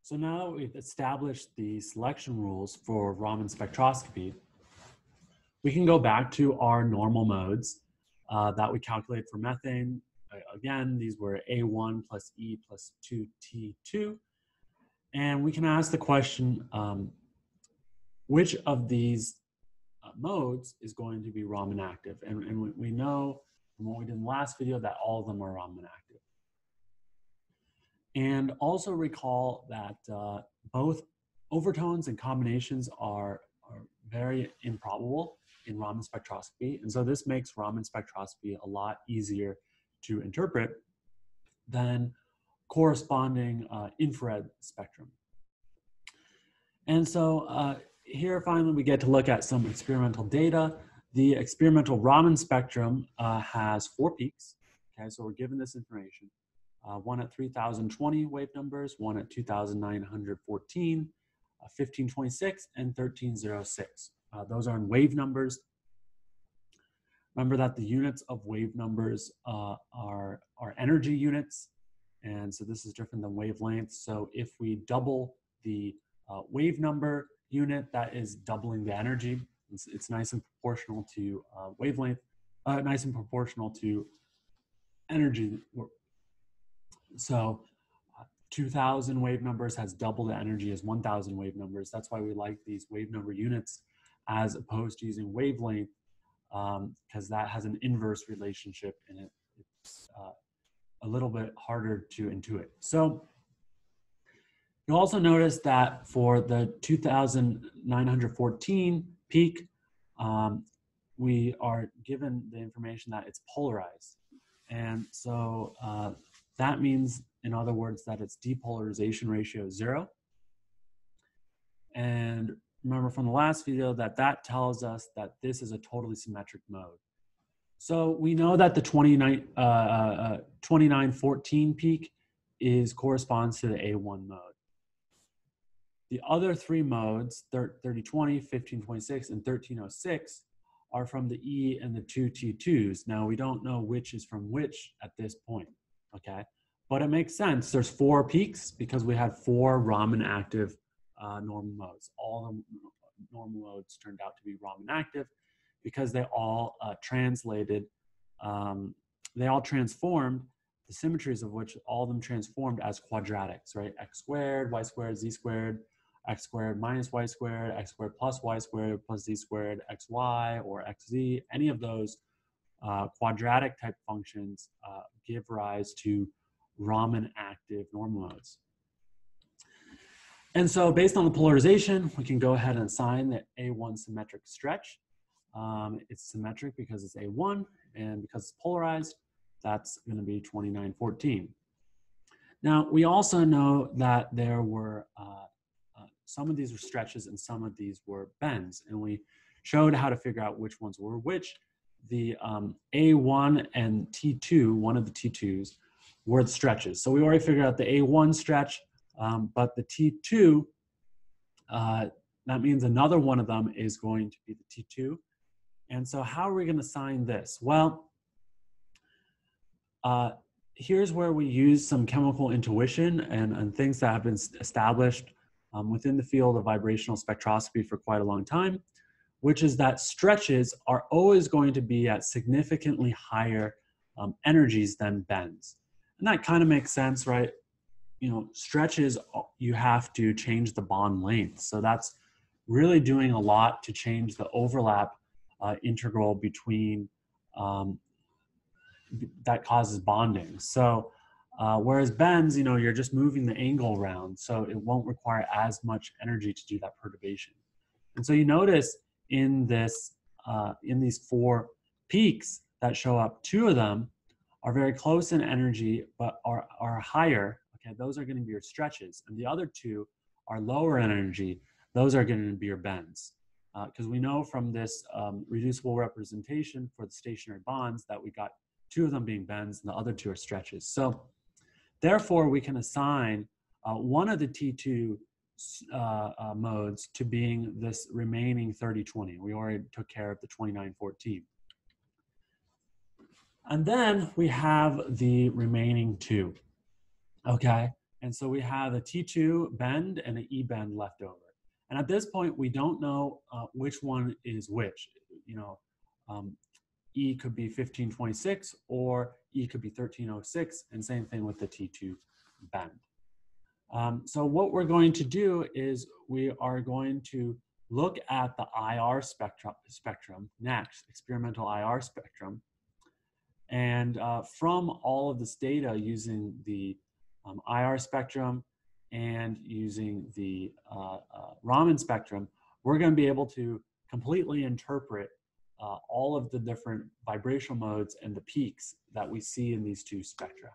So now that we've established the selection rules for Raman spectroscopy, we can go back to our normal modes that we calculate for methane. Again, these were A1 plus E plus 2T2. And we can ask the question, which of these modes is going to be Raman active? And we know from what we did in the last video that all of them are Raman active. And also recall that both overtones and combinations are very improbable in Raman spectroscopy. And so this makes Raman spectroscopy a lot easier to interpret than corresponding infrared spectrum. And so here finally we get to look at some experimental data. The experimental Raman spectrum has 4 peaks. Okay, so we're given this information. One at 3020 wave numbers, one at 2914, 1526, and 1306. Those are in wave numbers. Remember that the units of wave numbers are energy units, and so this is different than wavelength. So if we double the wave number unit, that is doubling the energy. It's nice and proportional to wavelength, nice and proportional to energy. So 2000 wave numbers has double the energy as 1000 wave numbers. That's why we like these wave number units as opposed to using wavelength, because that has an inverse relationship and it's a little bit harder to intuit. So you'll also notice that for the 2914 peak, we are given the information that it's polarized. And so that means, in other words, that its depolarization ratio is 0. And remember from the last video that tells us that this is a totally symmetric mode. So we know that the 2914 peak corresponds to the A1 mode. The other 3 modes, 3020, 1526, and 1306, are from the E and the 2T2s. Now we don't know which is from which at this point, okay? But it makes sense. There's 4 peaks because we had 4 Raman active normal modes. All the normal modes turned out to be Raman active because they all transformed, the symmetries of which all of them transformed as quadratics, right? X squared, Y squared, Z squared, X squared minus Y squared, X squared plus Y squared plus Z squared, XY or XZ. Any of those quadratic type functions give rise to Raman active normal modes. And so based on the polarization, we can go ahead and assign the A1 symmetric stretch. It's symmetric because it's A1, and because it's polarized, that's going to be 2914. Now, we also know that there were some of these were stretches and some of these were bends, and we showed how to figure out which ones were which. The A1 and T2, one of the T2s, were the stretches. So we already figured out the A1 stretch, but the T2, that means another one of them is going to be the T2. And so how are we going to sign this? Well, here's where we use some chemical intuition and things that have been established within the field of vibrational spectroscopy for quite a long time, which is that stretches are always going to be at significantly higher energies than bends. And that kind of makes sense, right? You know, stretches, you have to change the bond length. So that's really doing a lot to change the overlap integral between that causes bonding. So whereas bends, you know, you're just moving the angle around, so it won't require as much energy to do that perturbation. And so you notice in this, in these 4 peaks that show up, 2 of them are very close in energy, but are higher. Okay, those are going to be your stretches, and the other 2 are lower in energy. Those are going to be your bends, because we know from this reducible representation for the stationary bonds that we got 2 of them being bends, and the other 2 are stretches. So therefore, we can assign one of the T2 modes to being this remaining 3020. We already took care of the 2914. And then we have the remaining 2. Okay, And so we have a T2 bend and an E bend left over. And at this point, we don't know which one is which. You know, E could be 1526 or E could be 1306, and same thing with the T2 bend. So what we're going to do is we are going to look at the IR spectrum next, experimental IR spectrum. And from all of this data using the IR spectrum and using the Raman spectrum, we're going to be able to completely interpret all of the different vibrational modes and the peaks that we see in these two spectra.